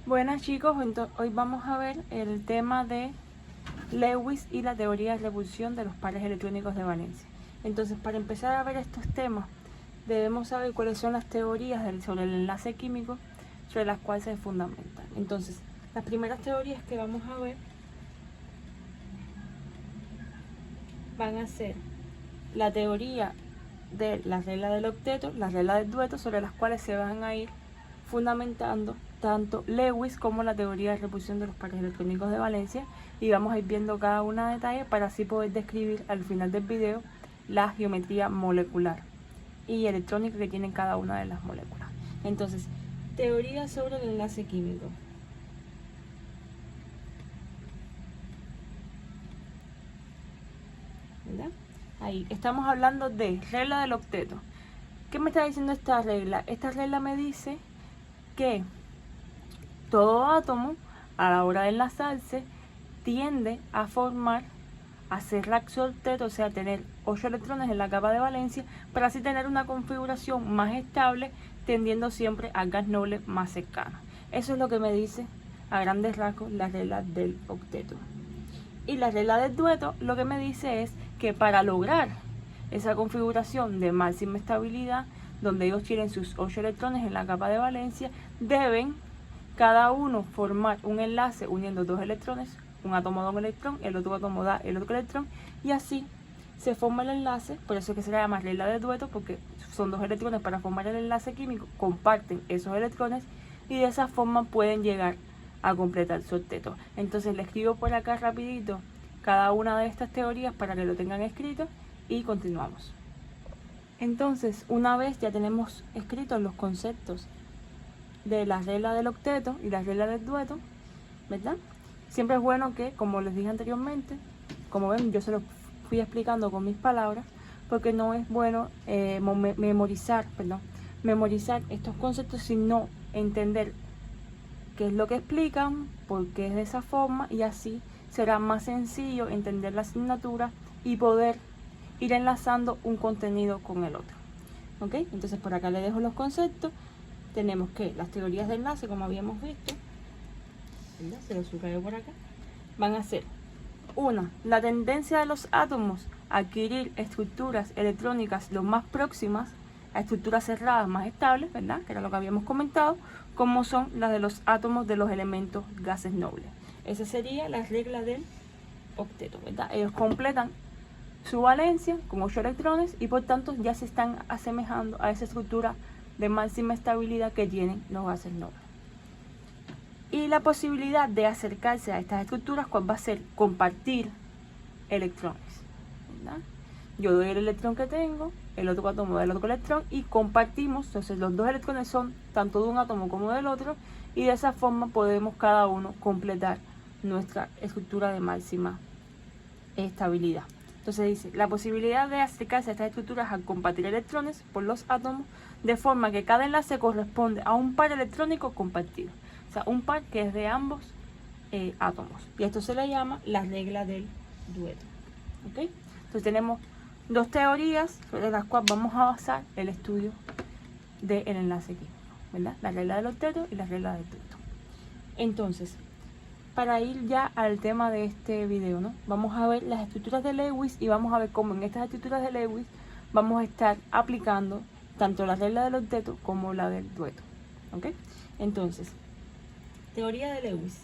Buenas chicos, hoy vamos a ver el tema de Lewis y la teoría de repulsión de los pares electrónicos de valencia. Entonces, para empezar a ver estos temas, debemos saber cuáles son las teorías sobre el enlace químico sobre las cuales se fundamentan. Entonces, las primeras teorías que vamos a ver van a ser la teoría de la regla del octeto, la regla del dueto, sobre las cuales se van a ir fundamentando tanto Lewis como la teoría de repulsión de los pares electrónicos de valencia, y vamos a ir viendo cada una a detalle para así poder describir al final del video la geometría molecular y electrónica que tienen cada una de las moléculas. Entonces, teoría sobre el enlace químico. ¿Verdad? Ahí estamos hablando de regla del octeto. ¿Qué me está diciendo esta regla? Esta regla me dice que todo átomo a la hora de enlazarse tiende a formar, a ser laxo octeto, o sea, tener 8 electrones en la capa de valencia, para así tener una configuración más estable, tendiendo siempre al gas noble más cercano. Eso es lo que me dice a grandes rasgos la regla del octeto. Y la regla del dueto lo que me dice es que para lograr esa configuración de máxima estabilidad, donde ellos tienen sus 8 electrones en la capa de valencia, deben cada uno formar un enlace uniendo 2 electrones, un átomo da un electrón, el otro átomo da el otro electrón, y así se forma el enlace. Por eso es que se llama regla de dueto, porque son 2 electrones para formar el enlace químico, comparten esos electrones y de esa forma pueden llegar a completar su octeto. Entonces le escribo por acá rapidito cada una de estas teorías para que lo tengan escrito y continuamos. Entonces, una vez ya tenemos escritos los conceptos de la regla del octeto y la regla del dueto, ¿verdad? Siempre es bueno que, como les dije anteriormente, como ven, yo se lo fui explicando con mis palabras, porque no es bueno memorizar estos conceptos, sino entender qué es lo que explican, por qué es de esa forma, y así será más sencillo entender la asignatura y poder ir enlazando un contenido con el otro. ¿Ok? Entonces por acá le dejo los conceptos. Tenemos que las teorías de enlace, como habíamos visto, ¿verdad? Se lo subrayo por acá, van a ser: una, la tendencia de los átomos a adquirir estructuras electrónicas lo más próximas a estructuras cerradas más estables, ¿verdad? Que era lo que habíamos comentado, como son las de los átomos de los elementos gases nobles. Esa sería la regla del octeto, ¿verdad? Ellos completan su valencia con 8 electrones y por tanto ya se están asemejando a esa estructura de máxima estabilidad que tienen los gases nobles. Y la posibilidad de acercarse a estas estructuras, ¿cuál va a ser? Compartir electrones, ¿verdad? Yo doy el electrón que tengo, el otro átomo da el otro electrón y compartimos. Entonces los 2 electrones son tanto de un átomo como del otro, y de esa forma podemos cada uno completar nuestra estructura de máxima estabilidad. Entonces dice, la posibilidad de acercarse a estas estructuras al compartir electrones por los átomos, de forma que cada enlace corresponde a un par electrónico compartido. O sea, un par que es de ambos átomos. Y esto se le llama la regla del dueto. ¿Ok? Entonces tenemos 2 teorías sobre las cuales vamos a basar el estudio del enlace químico, ¿verdad? La regla del octeto y la regla del dueto. Entonces, para ir ya al tema de este video, ¿no? Vamos a ver las estructuras de Lewis y vamos a ver cómo en estas estructuras de Lewis vamos a estar aplicando tanto la regla del octeto como la del dueto. ¿Ok? Entonces, teoría de Lewis.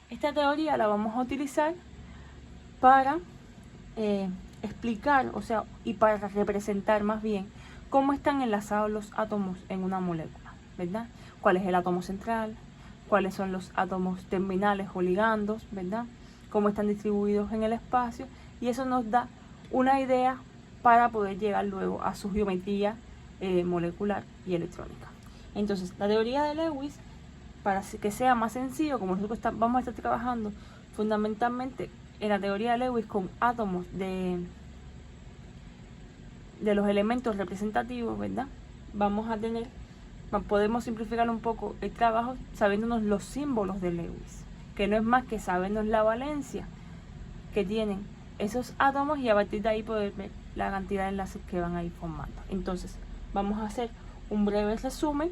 Esta teoría la vamos a utilizar para explicar, o sea, y para representar más bien cómo están enlazados los átomos en una molécula, ¿verdad? ¿Cuál es el átomo central? ¿Cuáles son los átomos terminales o ligandos, ¿verdad? Cómo están distribuidos en el espacio, y eso nos da una idea para poder llegar luego a su geometría molecular y electrónica. Entonces, la teoría de Lewis, para que sea más sencillo, como nosotros vamos a estar trabajando fundamentalmente en la teoría de Lewis con átomos de los elementos representativos, ¿verdad? Podemos simplificar un poco el trabajo sabiéndonos los símbolos de Lewis, que no es más que sabernos la valencia que tienen esos átomos y a partir de ahí poder ver la cantidad de enlaces que van a ir formando. Entonces vamos a hacer un breve resumen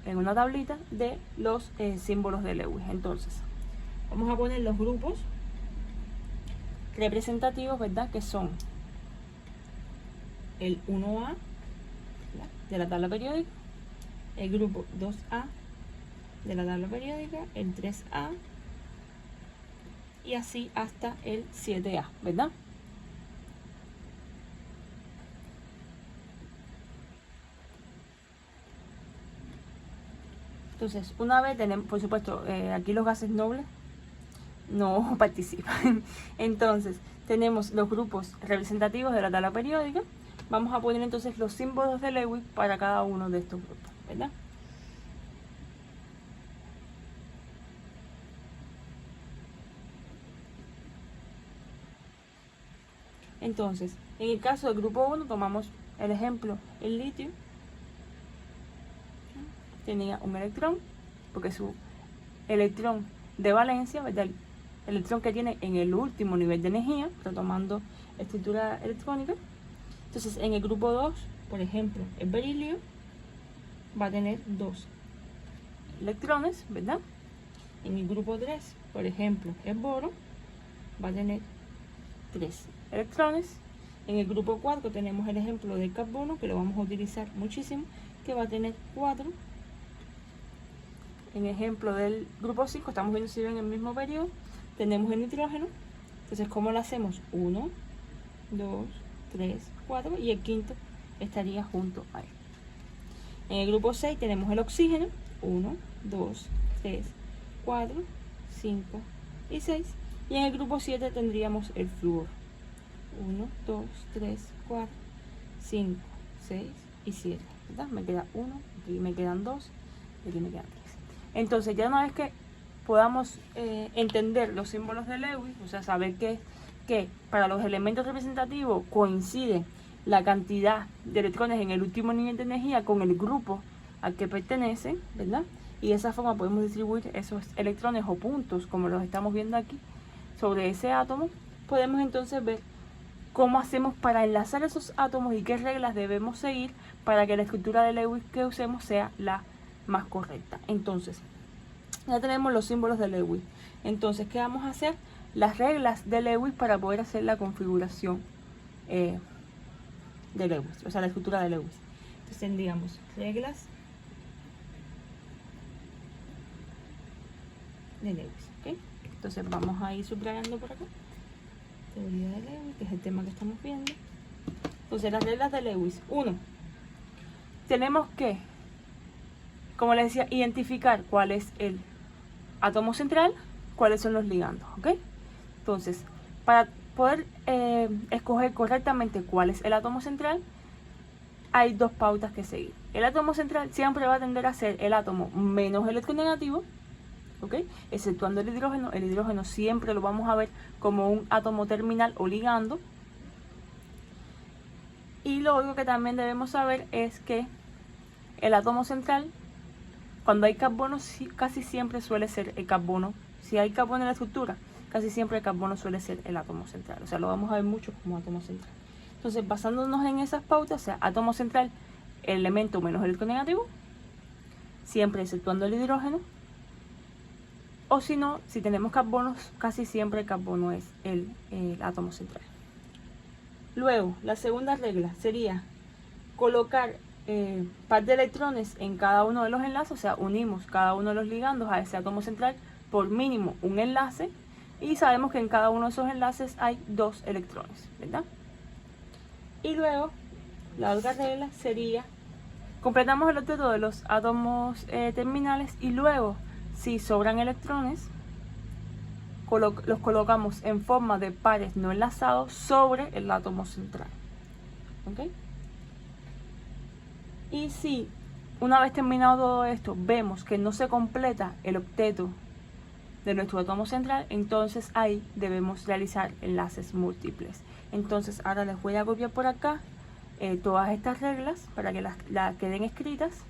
en una tablita de los símbolos de Lewis. Entonces vamos a poner los grupos representativos, ¿verdad? Que son el 1A de la tabla periódica, el grupo 2A de la tabla periódica, el 3A y así hasta el 7A, ¿verdad? Entonces, una vez tenemos, por supuesto, aquí los gases nobles no participan. Entonces, tenemos los grupos representativos de la tabla periódica. Vamos a poner entonces los símbolos de Lewis para cada uno de estos grupos, ¿verdad? Entonces, en el caso del grupo 1, tomamos el ejemplo, el litio tenía un electrón, porque su electrón de valencia, ¿verdad? El electrón que tiene en el último nivel de energía, retomando estructura electrónica. Entonces, en el grupo 2, por ejemplo, el berilio va a tener 2 electrones, ¿verdad? En el grupo 3, por ejemplo, el boro va a tener 3 electrones. En el grupo 4 tenemos el ejemplo del carbono, que lo vamos a utilizar muchísimo, que va a tener 4. En el ejemplo del grupo 5, estamos viendo si ven el mismo periodo, tenemos el nitrógeno. Entonces, ¿cómo lo hacemos? 1, 2, 3, 4 y el quinto estaría junto a él. En el grupo 6 tenemos el oxígeno, 1, 2, 3, 4, 5 y 6. Y en el grupo 7 tendríamos el flúor, 1, 2, 3, 4, 5, 6 y 7, ¿verdad? Me queda 1, aquí me quedan 2 y aquí me quedan 3. Entonces, ya una vez que podamos entender los símbolos de Lewis, o sea, saber que para los elementos representativos coincide la cantidad de electrones en el último nivel de energía con el grupo al que pertenecen, ¿verdad? Y de esa forma podemos distribuir esos electrones o puntos, como los estamos viendo aquí, sobre ese átomo. Podemos entonces ver cómo hacemos para enlazar esos átomos y qué reglas debemos seguir para que la estructura de Lewis que usemos sea la más correcta. Entonces, ya tenemos los símbolos de Lewis. Entonces, ¿qué vamos a hacer? Las reglas de Lewis para poder hacer la configuración de Lewis, o sea, la estructura de Lewis. Entonces tendríamos reglas de Lewis, ¿ok? Entonces vamos a ir subrayando por acá. Teoría de Lewis, que es el tema que estamos viendo. Entonces, las reglas de Lewis. 1. Tenemos que, como les decía, identificar cuál es el átomo central, cuáles son los ligandos, ¿ok? Entonces, para poder escoger correctamente cuál es el átomo central, hay 2 pautas que seguir. El átomo central siempre va a tender a ser el átomo menos electronegativo, ¿ok? Exceptuando el hidrógeno siempre lo vamos a ver como un átomo terminal o ligando. Y lo otro que también debemos saber es que el átomo central, cuando hay carbono, casi siempre suele ser el carbono. Si hay carbono en la estructura, casi siempre el carbono suele ser el átomo central. O sea, lo vamos a ver mucho como átomo central. Entonces, basándonos en esas pautas, o sea, átomo central, el elemento menos electronegativo, siempre exceptuando el hidrógeno. O si no, si tenemos carbonos, casi siempre el carbono es el átomo central. Luego, la segunda regla sería colocar par de electrones en cada uno de los enlaces, o sea, unimos cada uno de los ligandos a ese átomo central por mínimo un enlace, y sabemos que en cada uno de esos enlaces hay 2 electrones, ¿verdad? Y luego, la otra regla sería, completamos el octeto de los átomos terminales y luego, si sobran electrones, los colocamos en forma de pares no enlazados sobre el átomo central, ¿ok? Y si una vez terminado todo esto vemos que no se completa el octeto de nuestro átomo central, entonces ahí debemos realizar enlaces múltiples. Entonces ahora les voy a copiar por acá todas estas reglas para que las queden escritas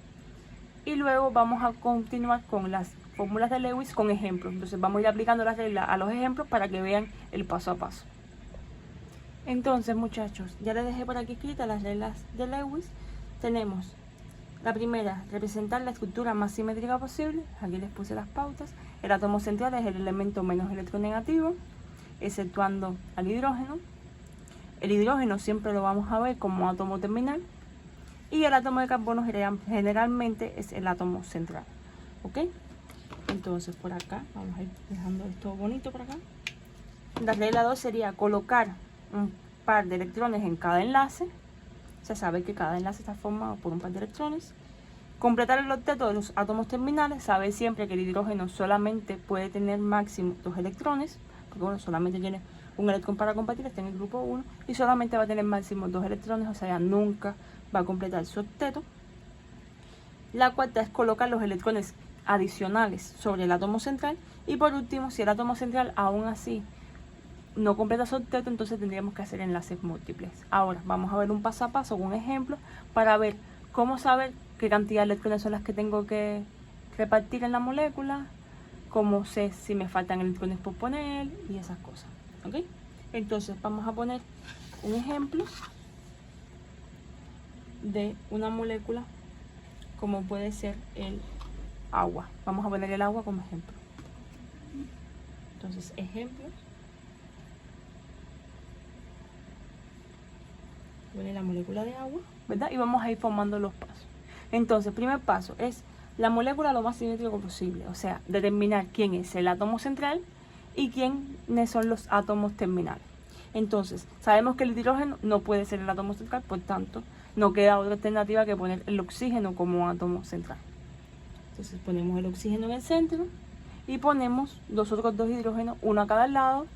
y luego vamos a continuar con las fórmulas de Lewis con ejemplos. Entonces vamos a ir aplicando las reglas a los ejemplos para que vean el paso a paso. Entonces, muchachos, ya les dejé por aquí escritas las reglas de Lewis. Tenemos la primera, representar la estructura más simétrica posible. Aquí les puse las pautas. El átomo central es el elemento menos electronegativo, exceptuando al hidrógeno. El hidrógeno siempre lo vamos a ver como átomo terminal. Y el átomo de carbono generalmente es el átomo central. ¿Ok? Entonces, por acá, vamos a ir dejando esto bonito por acá. La regla 2 sería colocar un par de electrones en cada enlace. Se sabe que cada enlace está formado por un par de electrones. Completar el octeto de los átomos terminales. Sabe siempre que el hidrógeno solamente puede tener máximo 2 electrones, porque bueno, solamente tiene un electrón para compartir, está en el grupo 1, y solamente va a tener máximo 2 electrones, o sea, ya nunca va a completar su octeto. La cuarta es colocar los electrones adicionales sobre el átomo central. Y por último, si el átomo central aún así no completa su octeto, entonces tendríamos que hacer enlaces múltiples. Ahora vamos a ver un paso a paso, un ejemplo, para ver cómo saber qué cantidad de electrones son las que tengo que repartir en la molécula, cómo sé si me faltan electrones por poner y esas cosas. ¿Ok? Entonces vamos a poner un ejemplo de una molécula como puede ser el agua. Vamos a poner el agua como ejemplo. Entonces, ejemplos. Pone la molécula de agua, ¿verdad? Y vamos a ir formando los pasos. Entonces, primer paso es la molécula lo más simétrico posible. O sea, determinar quién es el átomo central y quiénes son los átomos terminales. Entonces, sabemos que el hidrógeno no puede ser el átomo central, por tanto, no queda otra alternativa que poner el oxígeno como átomo central. Entonces ponemos el oxígeno en el centro y ponemos los otros dos hidrógenos, uno a cada lado,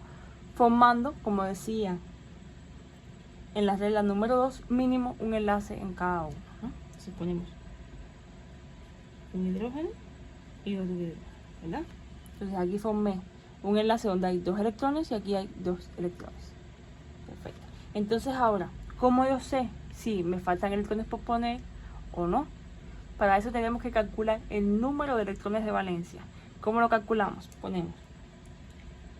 formando, como decía en la regla número 2, mínimo un enlace en cada uno, ¿no? Entonces ponemos un hidrógeno y otro hidrógeno, ¿verdad? Entonces aquí formé un enlace donde hay 2 electrones y aquí hay 2 electrones. Perfecto. Entonces ahora, ¿cómo yo sé si me faltan electrones por poner o no? Para eso tenemos que calcular el número de electrones de valencia. ¿Cómo lo calculamos? Ponemos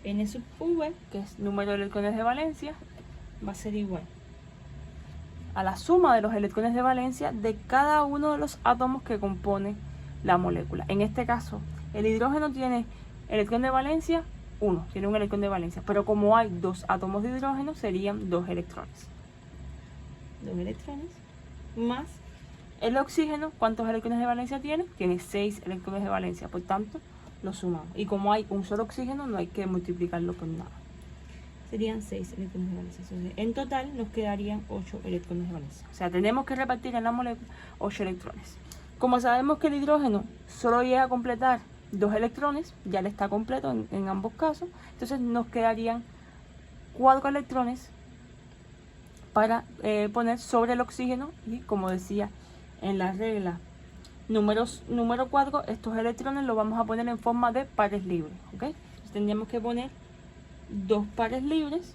N sub V, que es número de electrones de valencia, va a ser igual a la suma de los electrones de valencia de cada uno de los átomos que compone la molécula. En este caso, el hidrógeno tiene electrón de valencia 1, tiene un electrón de valencia, pero como hay 2 átomos de hidrógeno, serían 2 electrones. 2 electrones más el oxígeno. ¿Cuántos electrones de valencia tiene? Tiene 6 electrones de valencia, por tanto lo sumamos. Y como hay un solo oxígeno, no hay que multiplicarlo por nada. Serían 6 electrones de valencia. Entonces, en total nos quedarían 8 electrones de valencia. O sea, tenemos que repartir en la molécula 8 electrones. Como sabemos que el hidrógeno solo llega a completar 2 electrones, ya le está completo en ambos casos, entonces nos quedarían 4 electrones para poner sobre el oxígeno. Y como decía en la regla número 4, estos electrones los vamos a poner en forma de pares libres, ¿ok? Entonces tendríamos que poner 2 pares libres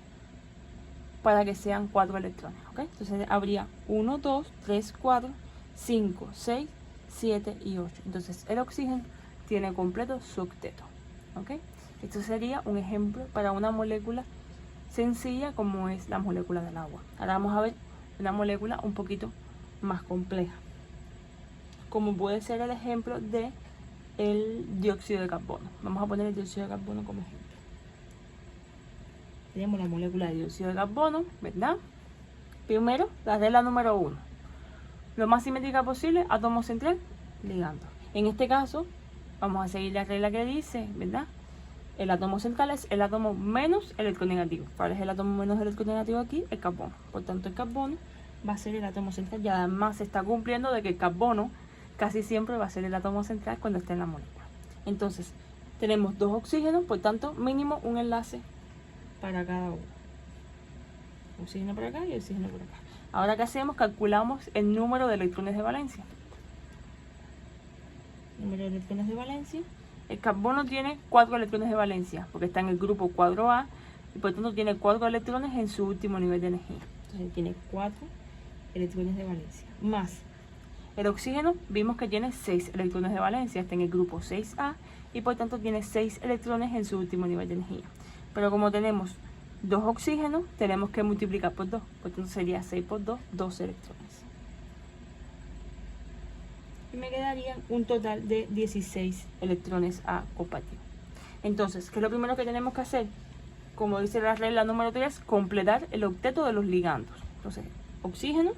para que sean 4 electrones, ¿ok? Entonces habría 1, 2, 3, 4, 5, 6, 7 y 8. Entonces el oxígeno tiene completo su octeto, ¿ok? Esto sería un ejemplo para una molécula sencilla como es la molécula del agua. Ahora vamos a ver una molécula un poquito más compleja, como puede ser el ejemplo de el dióxido de carbono. Vamos a poner el dióxido de carbono como ejemplo. Tenemos la molécula de dióxido de carbono, ¿verdad? Primero, la regla número 1. Lo más simétrica posible, átomo central, ligando. En este caso, vamos a seguir la regla que dice, ¿verdad? El átomo central es el átomo menos electronegativo. ¿Cuál es el átomo menos electronegativo aquí? El carbono. Por tanto, el carbono va a ser el átomo central. Y además se está cumpliendo de que el carbono casi siempre va a ser el átomo central cuando esté en la molécula. Entonces, tenemos 2 oxígenos, por tanto, mínimo un enlace para cada uno. Oxígeno por acá y oxígeno por acá. Ahora, ¿qué hacemos? Calculamos el número de electrones de valencia. Número de electrones de valencia. El carbono tiene 4 electrones de valencia, porque está en el grupo 4A, y por tanto tiene 4 electrones en su último nivel de energía. Entonces tiene 4 electrones de valencia. Más el oxígeno, vimos que tiene 6 electrones de valencia, está en el grupo 6A, y por tanto tiene 6 electrones en su último nivel de energía. Pero como tenemos 2 oxígenos, tenemos que multiplicar por 2, por tanto sería 6 por 2, 12 electrones. Y me quedaría un total de 16 electrones a compartir. Entonces, ¿qué es lo primero que tenemos que hacer? Como dice la regla número 3, completar el octeto de los ligandos. Entonces, oxígeno,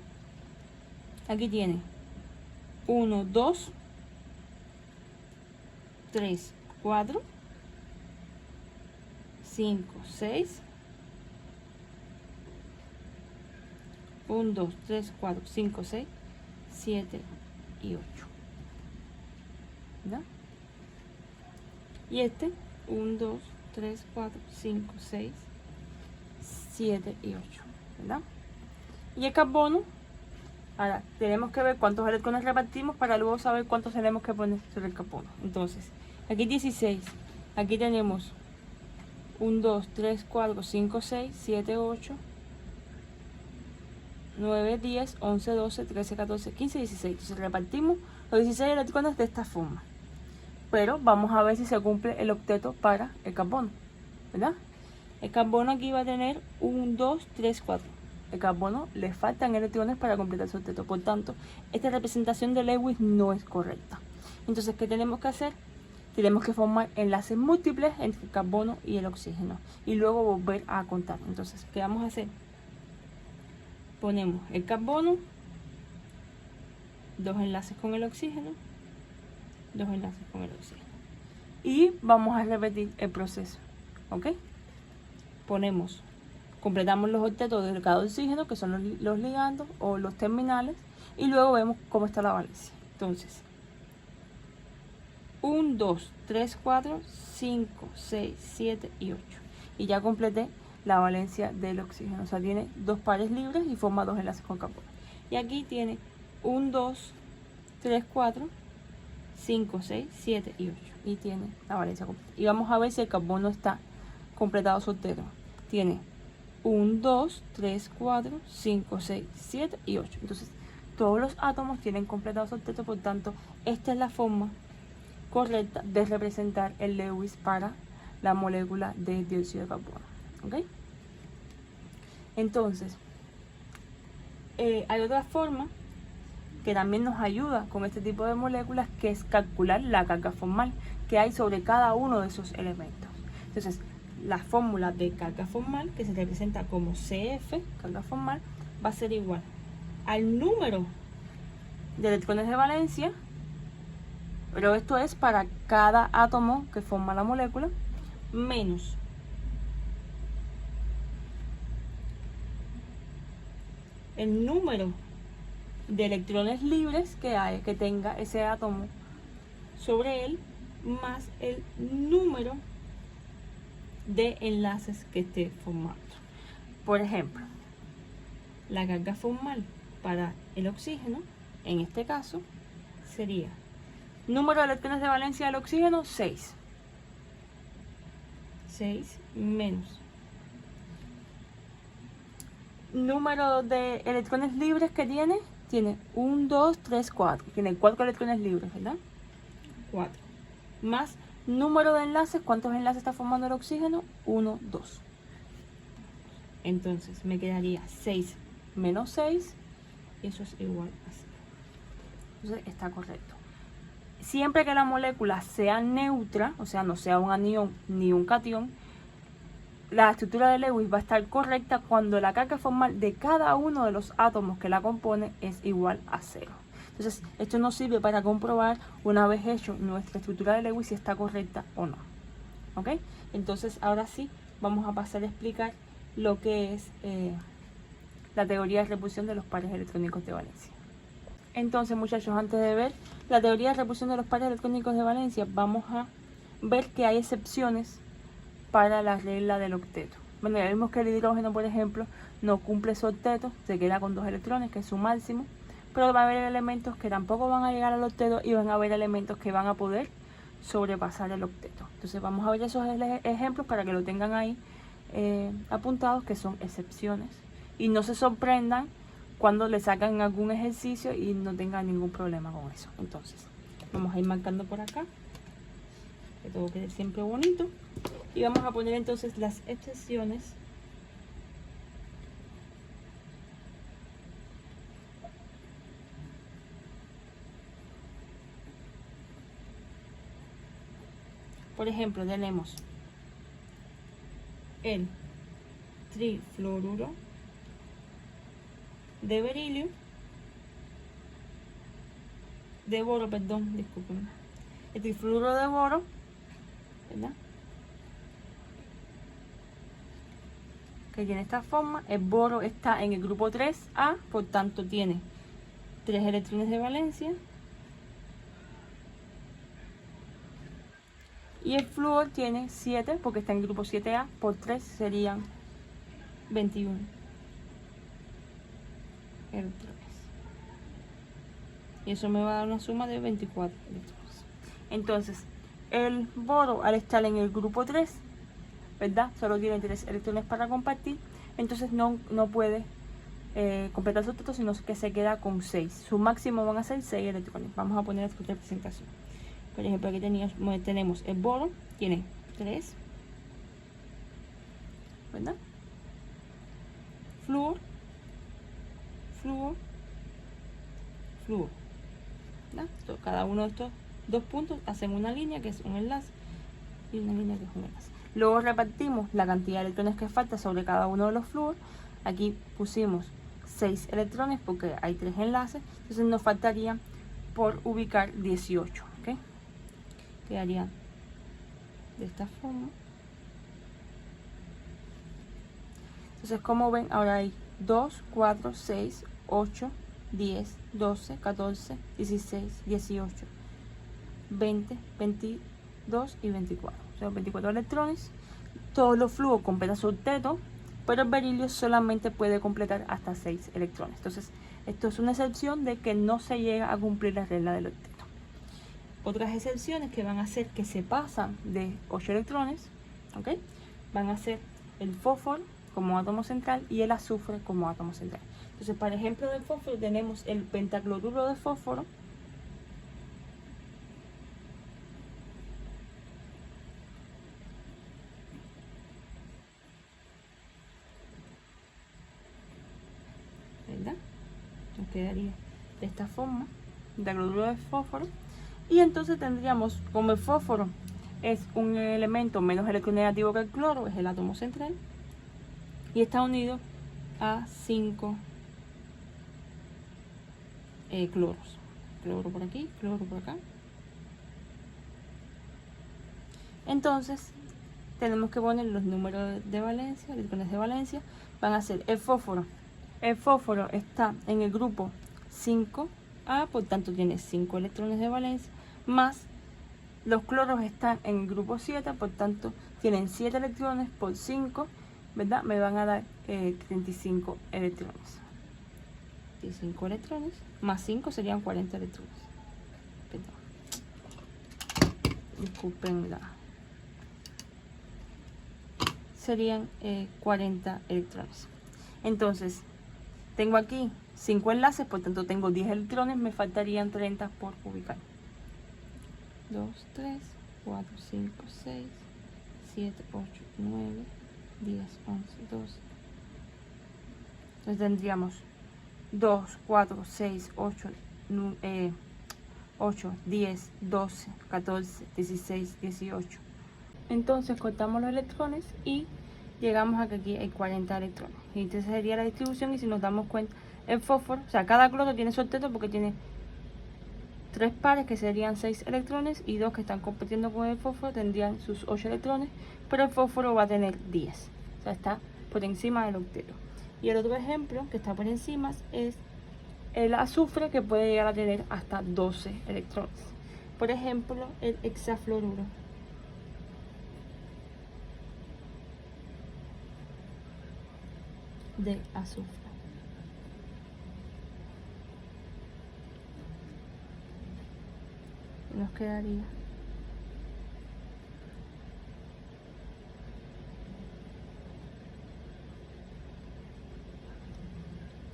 aquí tiene 1, 2, 3, 4, 5, 6, 1, 2, 3, 4, 5, 6, 7 y 8. ¿Verdad? Y este, 1, 2, 3, 4, 5, 6, 7 y 8. ¿Verdad? Y el carbono, ahora tenemos que ver cuántos electrones repartimos para luego saber cuántos tenemos que poner sobre el carbono. Entonces, aquí 16, aquí tenemos 1, 2, 3, 4, 5, 6, 7, 8, 9, 10, 11, 12, 13, 14, 15, 16. Entonces repartimos los 16 electrones de esta forma. Pero vamos a ver si se cumple el octeto para el carbono, ¿verdad? El carbono aquí va a tener 1, 2, 3, 4. El carbono le faltan electrones para completar su octeto. Por tanto, esta representación de Lewis no es correcta. Entonces, ¿qué tenemos que hacer? Tenemos que formar enlaces múltiples entre el carbono y el oxígeno. Y luego volver a contar. Entonces, ¿qué vamos a hacer? Ponemos el carbono, 2 enlaces con el oxígeno, 2 enlaces con el oxígeno. Y vamos a repetir el proceso. ¿Ok? Completamos los octetos de cada oxígeno, que son los ligandos o los terminales, y luego vemos cómo está la valencia. Entonces, 1, 2, 3, 4, 5, 6, 7 y 8. Y ya completé la valencia del oxígeno. O sea, tiene 2 pares libres y forma 2 enlaces con carbono. Y aquí tiene 1, 2, 3, 4, 5, 6, 7 y 8. Y tiene la valencia completa. Y vamos a ver si el carbono está completado su octeto. Tiene 1, 2, 3, 4, 5, 6, 7 y 8. Entonces, todos los átomos tienen completado su octeto. Por tanto, esta es la forma correcta de representar el Lewis para la molécula de dióxido de carbono. ¿Ok? Entonces, hay otra forma que también nos ayuda con este tipo de moléculas, que es calcular la carga formal que hay sobre cada uno de esos elementos. Entonces, la fórmula de carga formal, que se representa como CF, carga formal, va a ser igual al número de electrones de valencia, pero esto es para cada átomo que forma la molécula, menos el número de electrones libres que tenga ese átomo sobre él, más el número de enlaces que esté formando. Por ejemplo, la carga formal para el oxígeno, en este caso, sería número de electrones de valencia del oxígeno, 6. 6 menos número de electrones libres que tiene 1, 2, 3, 4. Tiene 4 electrones libres, ¿verdad? 4. Más número de enlaces. ¿Cuántos enlaces está formando el oxígeno? 1, 2. Entonces me quedaría 6 menos 6. Y eso es igual a 0. Entonces está correcto. Siempre que la molécula sea neutra, o sea, no sea un anión ni un catión, la estructura de Lewis va a estar correcta cuando la carga formal de cada uno de los átomos que la compone es igual a 0. Entonces, esto nos sirve para comprobar, una vez hecho nuestra estructura de Lewis, si está correcta o no. ¿Ok? Entonces, ahora sí, vamos a pasar a explicar lo que es la teoría de repulsión de los pares electrónicos de valencia. Entonces, muchachos, antes de ver la teoría de repulsión de los pares electrónicos de valencia, vamos a ver que hay excepciones para la regla del octeto. Bueno, ya vimos que el hidrógeno, por ejemplo, no cumple su octeto, se queda con 2 electrones, que es su máximo, pero va a haber elementos que tampoco van a llegar al octeto y van a haber elementos que van a poder sobrepasar el octeto. Entonces vamos a ver esos ejemplos para que lo tengan ahí apuntados, que son excepciones. Y no se sorprendan cuando le sacan algún ejercicio y no tengan ningún problema con eso. Entonces, vamos a ir marcando por acá. que todo quede siempre bonito. Y vamos a poner entonces las excepciones. Por ejemplo, tenemos el trifluoruro de berilio, de boro, perdón, disculpen. El trifluoruro de boro, ¿verdad? Que tiene esta forma. El boro está en el grupo 3A, por tanto tiene 3 electrones de valencia. Y el flúor tiene 7 porque está en el grupo 7A, por 3 serían 21 electrones. Y eso me va a dar una suma de 24 electrones. Entonces, el boro al estar en el grupo 3, ¿verdad? Solo tiene 3 electrones para compartir, entonces no puede completar su octeto, sino que se queda con 6. Su máximo van a ser 6 electrones. Vamos a poner esta representación. Por ejemplo, aquí tenemos el boro, tiene 3, ¿verdad? Flúor, flúor, flúor, ¿verdad? Cada uno de estos 2 puntos hacen una línea que es un enlace y una línea que es un enlace. Luego repartimos la cantidad de electrones que falta sobre cada uno de los flúor. Aquí pusimos 6 electrones porque hay 3 enlaces, entonces nos faltaría por ubicar 18, ¿ok? Quedaría de esta forma. Entonces, como ven, ahora hay 2, 4, 6, 8, 10, 12, 14, 16, 18, 20, 22 y 24. O sea, 24 electrones. Todos los flúor completan su octeto, pero el berilio solamente puede completar hasta 6 electrones. Entonces, esto es una excepción de que no se llega a cumplir la regla del octeto. Otras excepciones que van a hacer que se pasan de 8 electrones, ¿ok? Van a ser el fósforo como átomo central y el azufre como átomo central. Entonces, para ejemplo del fósforo tenemos el pentacloruro de fósforo, ¿verdad? Nos quedaría de esta forma, pentacloruro de fósforo. Y entonces tendríamos, como el fósforo es un elemento menos electronegativo que el cloro, es el átomo central, y está unido a 5 cloros. Cloro por aquí, cloro por acá. Entonces tenemos que poner los números de valencia, electrones de valencia. Van a ser el fósforo. El fósforo está en el grupo 5A, por tanto tiene 5 electrones de valencia, más los cloros están en el grupo 7, por tanto tienen 7 electrones por 5, ¿verdad? Me van a dar 35 electrones. 35 electrones más 5 serían 40 electrones. Perdón. Disculpen serían 40 electrones. Entonces, tengo aquí 5 enlaces, por tanto tengo 10 electrones, me faltarían 30 por ubicar. 2, 3, 4, 5, 6, 7, 8, 9, 10, 11, 12. Entonces tendríamos 2, 4, 6, 8, 10, 12, 14, 16, 18. Entonces cortamos los electrones y llegamos a que aquí hay 40 electrones. Y entonces sería la distribución, y si nos damos cuenta, el fósforo, o sea, cada cloro tiene su octeto porque tiene 3 pares que serían 6 electrones y 2 que están compitiendo con el fósforo tendrían sus 8 electrones, pero el fósforo va a tener 10, o sea, está por encima del octeto. Y el otro ejemplo que está por encima es el azufre, que puede llegar a tener hasta 12 electrones. Por ejemplo, el hexafluoruro. De azufre. Nos quedaría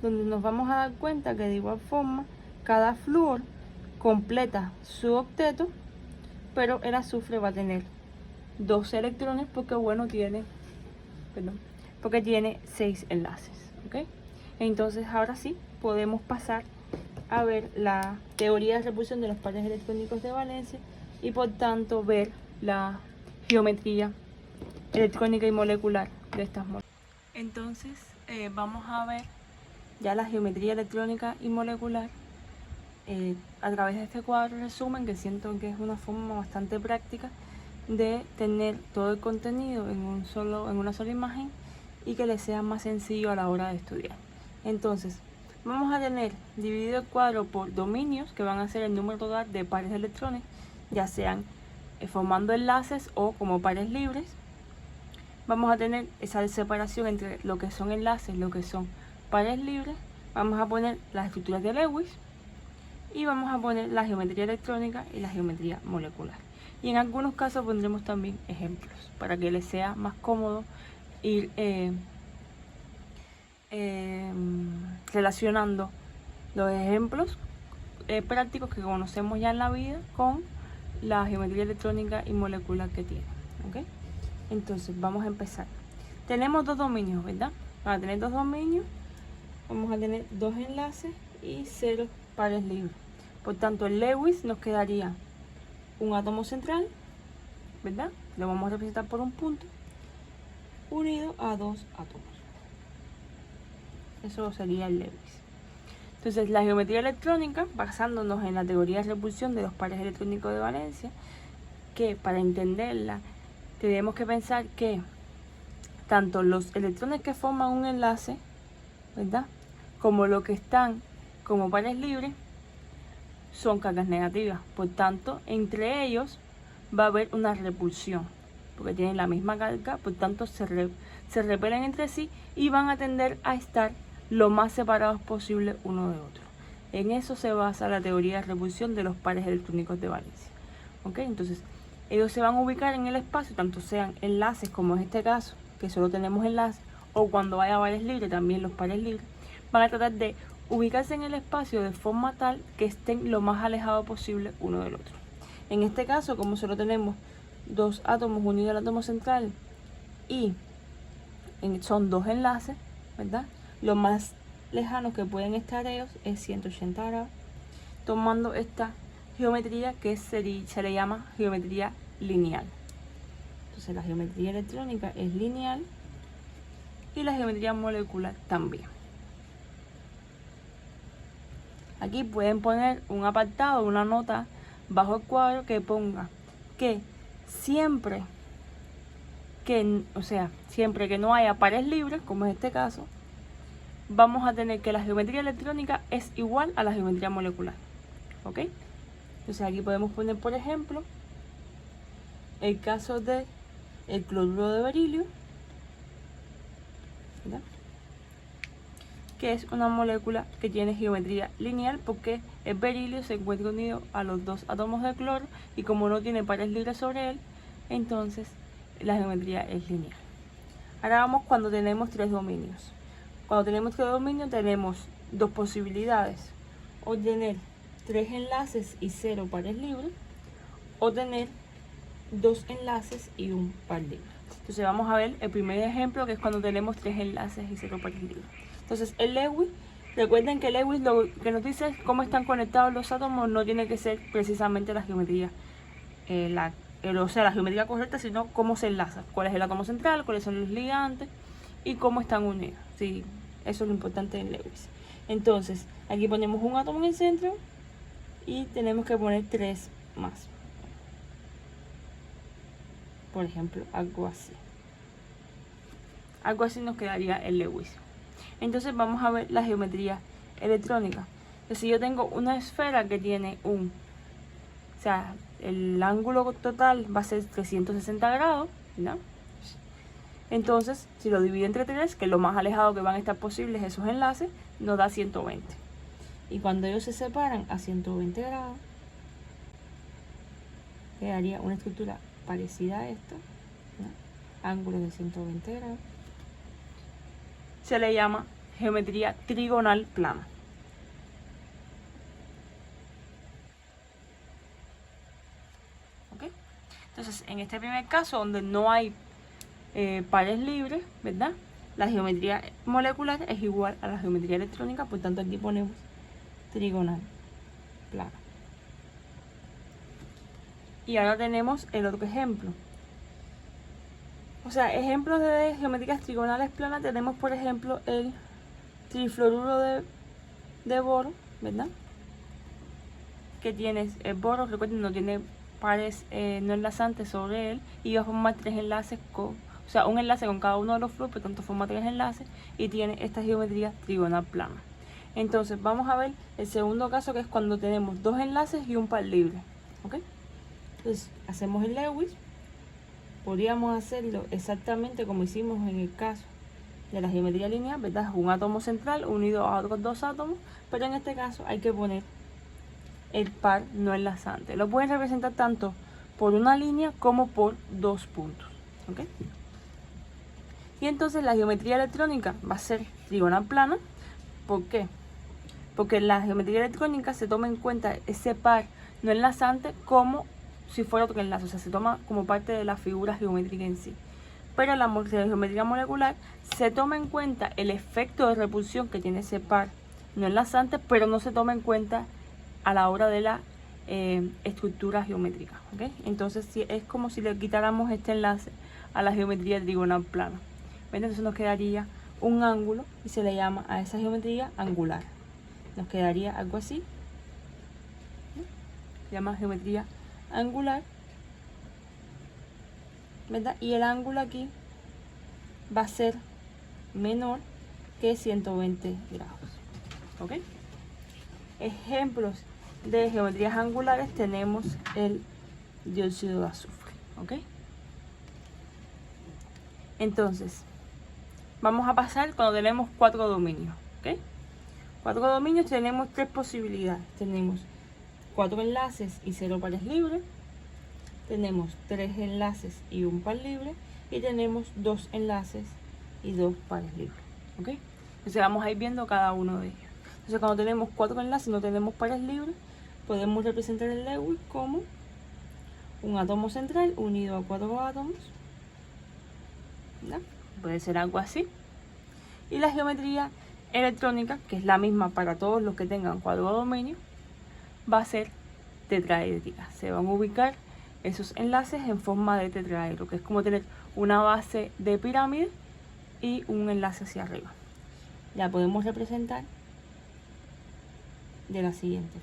donde nos vamos a dar cuenta que de igual forma cada flúor completa su octeto, pero el azufre va a tener 2 electrones porque porque tiene 6 enlaces, ¿ok? Entonces ahora sí podemos pasar a ver la teoría de repulsión de los pares electrónicos de valencia y por tanto ver la geometría electrónica y molecular de estas moléculas. Entonces vamos a ver ya la geometría electrónica y molecular a través de este cuadro resumen, que siento que es una forma bastante práctica de tener todo el contenido en una sola imagen y que les sea más sencillo a la hora de estudiar. Entonces vamos a tener dividido el cuadro por dominios, que van a ser el número total de pares de electrones, ya sean formando enlaces o como pares libres. Vamos a tener esa separación entre lo que son enlaces y lo que son pares libres. Vamos a poner las estructuras de Lewis y vamos a poner la geometría electrónica y la geometría molecular. Y en algunos casos pondremos también ejemplos para que les sea más cómodo ir relacionando los ejemplos prácticos que conocemos ya en la vida con la geometría electrónica y molecular que tiene, ¿ok? Entonces vamos a empezar. Tenemos 2 dominios, ¿verdad? Para tener 2 dominios vamos a tener 2 enlaces y 0 pares libres. Por tanto, en Lewis nos quedaría un átomo central, ¿verdad? Lo vamos a representar por un punto unido a 2 átomos. Eso sería el Lewis. Entonces, la geometría electrónica, basándonos en la teoría de repulsión de los pares electrónicos de valencia, que para entenderla tenemos que pensar que tanto los electrones que forman un enlace, ¿verdad?, como los que están como pares libres, son cargas negativas. Por tanto, entre ellos va a haber una repulsión, porque tienen la misma carga, por tanto se repelen entre sí y van a tender a estar lo más separados posible uno de otro. En eso se basa la teoría de repulsión de los pares electrónicos de valencia. ¿Ok? Entonces, ellos se van a ubicar en el espacio, tanto sean enlaces como en este caso, que solo tenemos enlaces, o cuando haya pares libres, también los pares libres, van a tratar de ubicarse en el espacio de forma tal que estén lo más alejados posible uno del otro. En este caso, como solo tenemos 2 átomos unidos al átomo central y son 2 enlaces, ¿verdad?, lo más lejano que pueden estar ellos es 180 grados, tomando esta geometría que se le llama geometría lineal. Entonces la geometría electrónica es lineal y la geometría molecular también. Aquí pueden poner un apartado, una nota bajo el cuadro que ponga que siempre que no haya pares libres, como es este caso, vamos a tener que la geometría electrónica es igual a la geometría molecular. ¿Ok? Entonces aquí podemos poner, por ejemplo, el caso de el cloruro de berilio, ¿verdad?, que es una molécula que tiene geometría lineal porque el berilio se encuentra unido a los 2 átomos de cloro y como no tiene pares libres sobre él, entonces la geometría es lineal. Ahora vamos cuando tenemos 3 dominios. Cuando tenemos 3 dominios tenemos 2 posibilidades: o tener 3 enlaces y 0 pares libres, o tener 2 enlaces y 1 par libre. Entonces vamos a ver el primer ejemplo, que es cuando tenemos 3 enlaces y 0 pares libres. Entonces el Lewis, recuerden que Lewis lo que nos dice es cómo están conectados los átomos, no tiene que ser precisamente la geometría, la geometría correcta, sino cómo se enlazan, cuál es el átomo central, cuáles son los ligantes y cómo están unidos. Sí, eso es lo importante en Lewis. Entonces aquí ponemos un átomo en el centro y tenemos que poner 3 más. Por ejemplo, algo así. Algo así nos quedaría el Lewis. Entonces vamos a ver la geometría electrónica. Entonces, si yo tengo una esfera que tiene el ángulo total va a ser 360 grados, ¿no? Entonces, si lo divido entre 3, que es lo más alejado que van a estar posibles esos enlaces, nos da 120. Y cuando ellos se separan a 120 grados, quedaría una estructura parecida a esta, ¿no?, ángulo de 120 grados. Se le llama geometría trigonal plana. ¿Ok? en este primer caso, donde no hay pares libres, ¿verdad? La geometría molecular es igual a la geometría electrónica, por tanto aquí ponemos trigonal plano. Y ahora tenemos el otro ejemplo. O sea, ejemplos de geometrías trigonales planas tenemos, por ejemplo, el trifluoruro de boro, ¿verdad? Que tiene el boro, recuerden, no tiene pares no enlazantes sobre él, y va a formar tres enlaces o sea, un enlace con cada uno de los fluoros, por tanto forma tres enlaces y tiene esta geometría trigonal plana. Entonces vamos a ver el segundo caso, que es cuando tenemos dos enlaces y un par libre, ¿ok? Entonces hacemos el Lewis. Podríamos hacerlo exactamente como hicimos en el caso de la geometría lineal, ¿verdad? Un átomo central unido a otros dos átomos, pero en este caso hay que poner el par no enlazante. Lo pueden representar tanto por una línea como por dos puntos, ¿ok? Y entonces la geometría electrónica va a ser trigonal plana. ¿Por qué? Porque en la geometría electrónica se toma en cuenta ese par no enlazante como si fuera otro enlace, o sea, se toma como parte de la figura geométrica en sí. Pero en la geometría molecular se toma en cuenta el efecto de repulsión que tiene ese par no enlazante, pero no se toma en cuenta a la hora de la estructura geométrica, ¿ok? Entonces es como si le quitáramos este enlace a la geometría trigonal plana. Entonces nos quedaría un ángulo y se le llama a esa geometría angular. Nos quedaría algo así, ¿no? Se llama geometría angular, ¿verdad? Y el ángulo aquí va a ser menor que 120 grados, ¿ok? Ejemplos de geometrías angulares tenemos el dióxido de azufre, ¿ok? Entonces vamos a pasar cuando tenemos cuatro dominios, ¿ok? Cuatro dominios, tenemos tres posibilidades. Tenemos cuatro enlaces y cero pares libres. Tenemos tres enlaces y un par libre. Y tenemos dos enlaces y dos pares libres, ¿ok? Entonces vamos a ir viendo cada uno de ellos. Entonces cuando tenemos cuatro enlaces y no tenemos pares libres, podemos representar el Lewis como un átomo central unido a cuatro átomos, ¿verdad? Puede ser algo así. Y la geometría electrónica, que es la misma para todos los que tengan cuatro dominios, va a ser tetraédrica. Se van a ubicar esos enlaces en forma de tetraedro, que es como tener una base de pirámide y un enlace hacia arriba. La podemos representar de la siguiente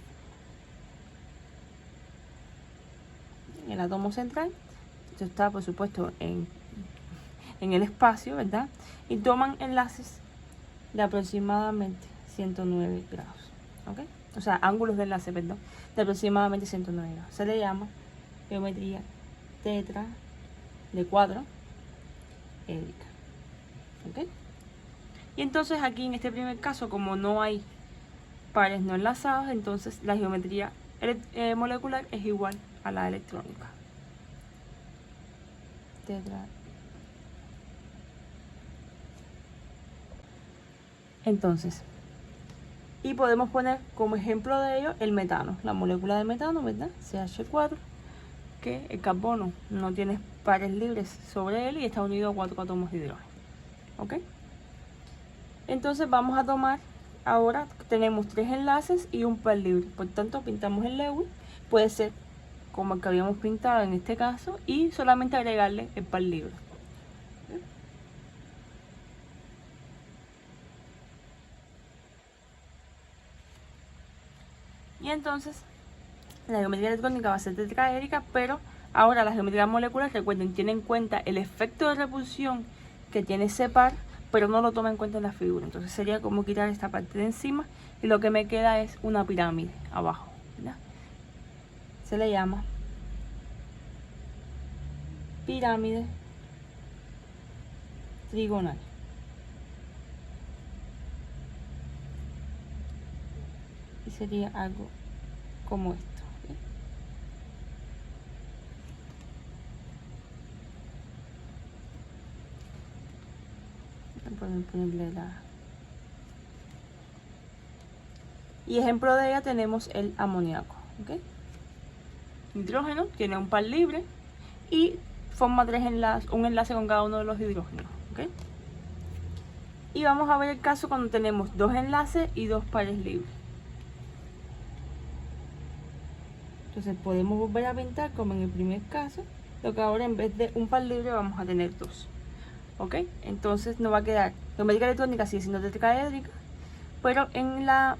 forma. El átomo central, esto está por supuesto en el espacio, ¿verdad? Y toman enlaces de aproximadamente 109 grados, ¿ok? O sea, ángulos de enlace, perdón, de aproximadamente 109 grados. Se le llama geometría tetra de cuadro édrica, ¿ok? Y entonces aquí en este primer caso, como no hay pares no enlazados, entonces la geometría molecular es igual a la electrónica. Tetra. Entonces, y podemos poner como ejemplo de ello el metano, la molécula de metano, ¿verdad? CH4, que el carbono no tiene pares libres sobre él y está unido a cuatro átomos de hidrógeno, ¿ok? Entonces vamos a tomar, ahora tenemos tres enlaces y un par libre, por tanto pintamos el Lewis, puede ser como el que habíamos pintado en este caso, y solamente agregarle el par libre. Y entonces la geometría electrónica va a ser tetraédrica, pero ahora la geometría molecular, recuerden, tiene en cuenta el efecto de repulsión que tiene ese par, pero no lo toma en cuenta en la figura. Entonces sería como quitar esta parte de encima y lo que me queda es una pirámide abajo, ¿verdad? Se le llama pirámide trigonal. Y sería algo como esto. Pueden ponerle la... Y ejemplo de ella tenemos el amoníaco, ¿ok? Nitrógeno tiene un par libre y forma un enlace con cada uno de los hidrógenos, ¿ok? Y vamos a ver el caso cuando tenemos 2 enlaces y 2 pares libres. Entonces podemos volver a pintar como en el primer caso, lo que ahora en vez de un par libre vamos a tener 2. ¿Ok? Entonces nos va a quedar, geometría electrónica sigue siendo tetraédrica, pero en la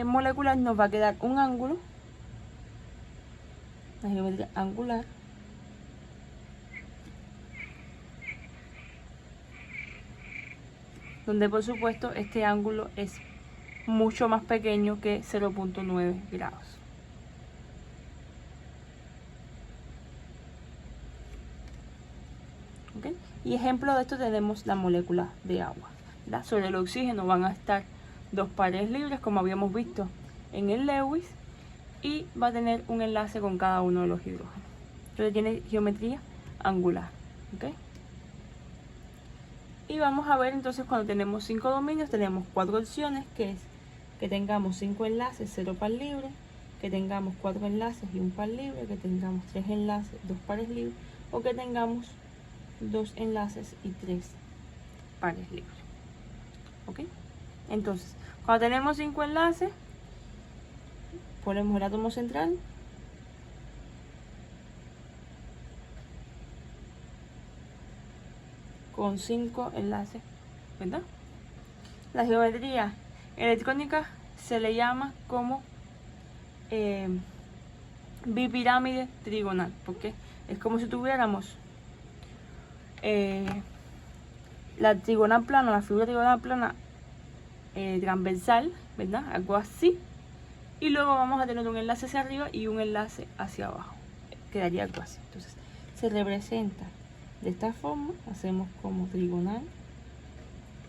molecular nos va a quedar un ángulo, la geometría angular, donde por supuesto este ángulo es mucho más pequeño que 0.9 grados. ¿Okay? Y ejemplo de esto tenemos la molécula de agua, ¿verdad? Sobre el oxígeno van a estar 2 pares libres como habíamos visto en el Lewis, y va a tener un enlace con cada uno de los hidrógenos. Entonces tiene geometría angular, ¿okay? Y vamos a ver entonces cuando tenemos 5 dominios tenemos 4 opciones, que es que tengamos 5 enlaces, 0 par libre, que tengamos 4 enlaces y un par libre, que tengamos 3 enlaces, 2 pares libres, o que tengamos 2 enlaces y 3 pares libres. ¿Ok? Entonces, cuando tenemos 5 enlaces, ponemos el átomo central, con 5 enlaces, ¿verdad? La geometría electrónica se le llama como bipirámide trigonal, porque es como si tuviéramos la trigonal plana, la figura trigonal plana transversal, ¿verdad? Algo así. Y luego vamos a tener un enlace hacia arriba y un enlace hacia abajo. Quedaría algo así. Entonces, se representa de esta forma. Hacemos como trigonal,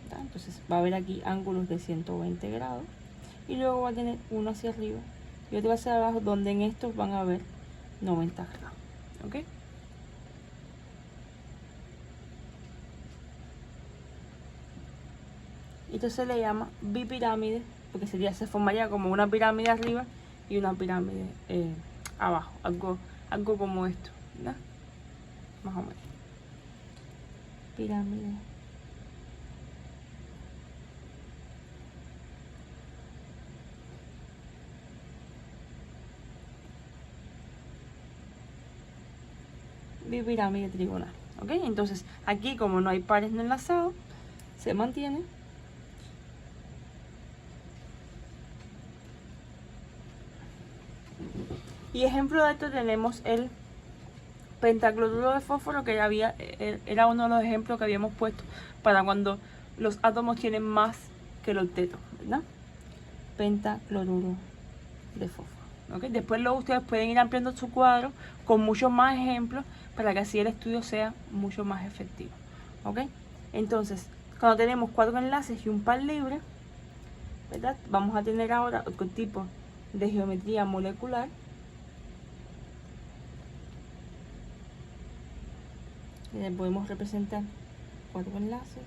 ¿verdad? Entonces, va a haber aquí ángulos de 120 grados. Y luego va a tener uno hacia arriba y otro hacia abajo, donde en estos van a haber 90 grados. ¿Ok? Esto se le llama bipirámide, porque se formaría como una pirámide arriba y una pirámide abajo, algo como esto, ¿verdad? Más o menos. Pirámide. Bipirámide trigonal, ¿ok? Entonces aquí, como no hay pares no enlazados, se mantiene. Y ejemplo de esto tenemos el pentacloruro de fósforo, que era uno de los ejemplos que habíamos puesto para cuando los átomos tienen más que el octeto, ¿verdad? Pentacloruro de fósforo. ¿Okay? Después ustedes pueden ir ampliando su cuadro con muchos más ejemplos para que así el estudio sea mucho más efectivo. ¿Okay? Entonces, cuando tenemos 4 enlaces y un par libre, ¿verdad? Vamos a tener ahora otro tipo de geometría molecular. Podemos representar 4 enlaces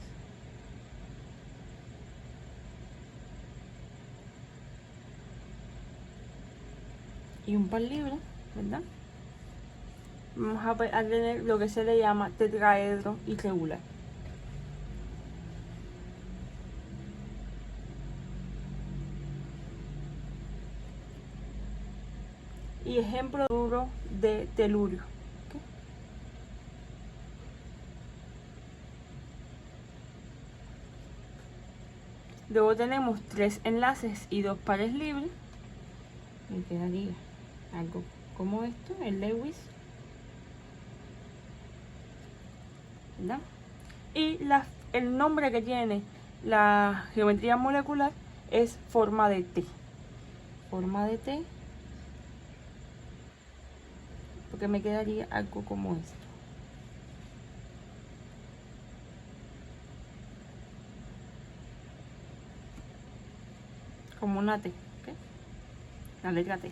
y un par libre, ¿verdad? Vamos a tener lo que se le llama tetraedro irregular. Y ejemplo duro de telurio. ¿Okay? Luego tenemos 3 enlaces y 2 pares libres. Me quedaría algo como esto, el Lewis, ¿verdad? Y el nombre que tiene la geometría molecular es forma de T. Forma de T, porque me quedaría algo como esto. Como una T, ¿okay? La letra T.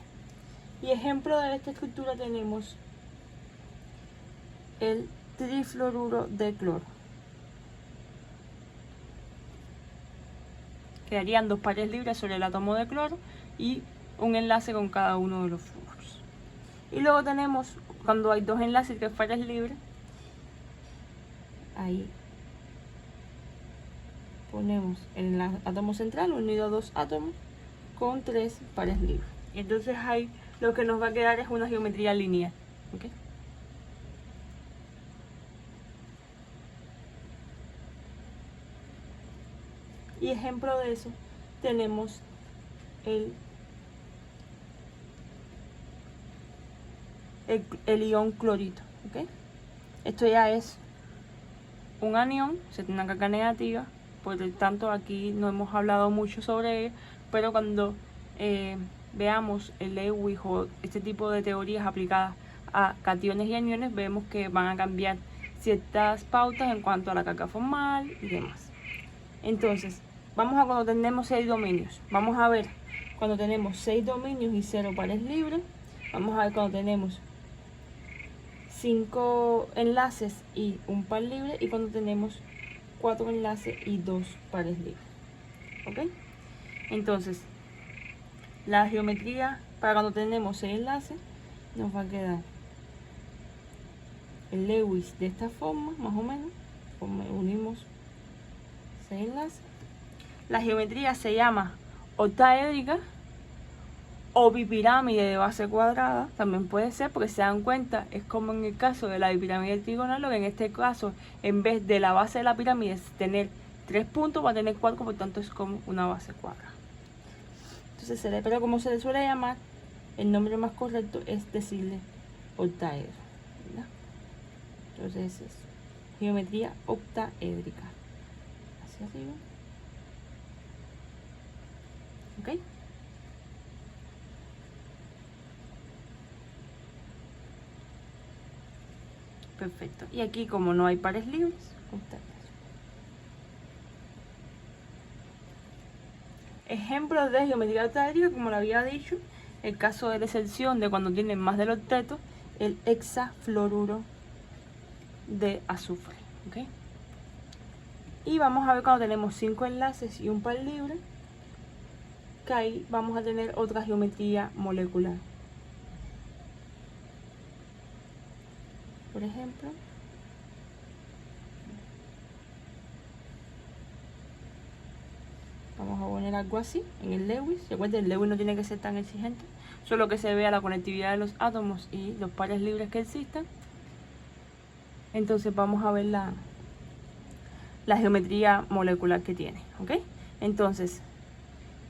Y ejemplo de esta estructura tenemos el trifluoruro de cloro. Quedarían 2 pares libres sobre el átomo de cloro y un enlace con cada uno de los fluoros. Y luego tenemos, cuando hay dos enlaces que pares libres, ahí ponemos el átomo central unido a dos átomos con 3 pares libres. Y entonces ahí lo que nos va a quedar es una geometría lineal. ¿Okay? Y ejemplo de eso tenemos el ion clorito. ¿Okay? Esto ya es un anión, se tiene una carga negativa, por lo tanto aquí no hemos hablado mucho sobre ello, pero cuando veamos el Lewis o este tipo de teorías aplicadas a cationes y aniones, vemos que van a cambiar ciertas pautas en cuanto a la carga formal y demás. Entonces, vamos a cuando tenemos 6 dominios. Vamos a ver cuando tenemos 6 dominios y 0 pares libres. Vamos a ver cuando tenemos 5 enlaces y un par libre, y cuando tenemos 4 enlaces y 2 pares libres. ¿Ok? Entonces, la geometría para cuando tenemos 6 enlaces nos va a quedar el Lewis de esta forma, más o menos. Unimos 6 enlaces. La geometría se llama octaédrica o bipirámide de base cuadrada, también puede ser, porque se dan cuenta, es como en el caso de la bipirámide trigonal, lo que en este caso, en vez de la base de la pirámide es tener 3 puntos, va a tener 4, por tanto es como una base cuadrada. Entonces, pero como se le suele llamar, el nombre más correcto es decirle octaedro, ¿verdad? Entonces es geometría octaédrica. Hacia arriba. ¿Ok? Perfecto. Y aquí, como no hay pares libres, octaedro. Ejemplos de geometría octaédrica, como lo había dicho, el caso de la excepción de cuando tienen más del octeto, el hexafluoruro de azufre. ¿Okay? Y vamos a ver cuando tenemos 5 enlaces y un par libre, que ahí vamos a tener otra geometría molecular. Por ejemplo, vamos a poner algo así en el Lewis. Recuerden, el Lewis no tiene que ser tan exigente, solo que se vea la conectividad de los átomos y los pares libres que existan. Entonces vamos a ver la geometría molecular que tiene. ¿Ok? Entonces,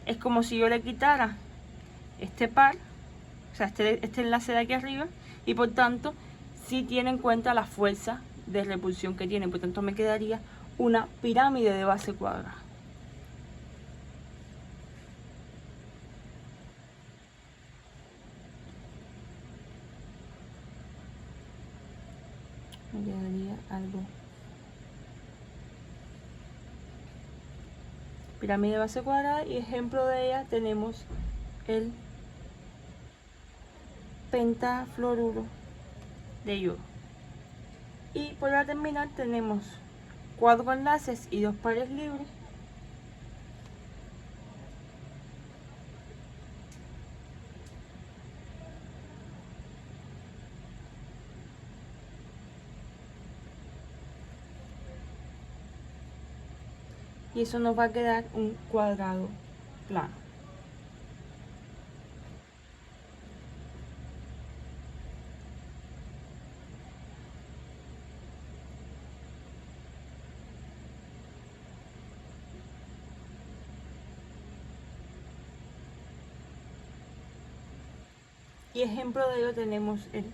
es como si yo le quitara este par, o sea, este enlace de aquí arriba, y por tanto, sí tiene en cuenta la fuerza de repulsión que tiene. Por tanto, me quedaría una pirámide de base cuadrada. Me quedaría algo. Pirámide de base cuadrada, y ejemplo de ella tenemos el pentafluoruro de yodo. Y para terminar tenemos 4 enlaces y 2 pares libres. Y eso nos va a quedar un cuadrado plano. Y ejemplo de ello tenemos el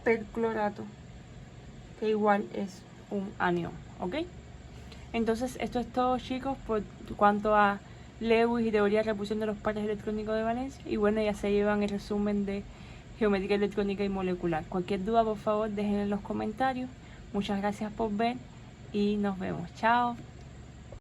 perclorato, que igual es un anión. ¿Ok? Entonces esto es todo, chicos, por cuanto a Lewis y teoría de repulsión de los pares electrónicos de valencia. Y bueno, ya se llevan el resumen de geometría electrónica y molecular. Cualquier duda, por favor, dejen en los comentarios. Muchas gracias por ver y nos vemos. Chao.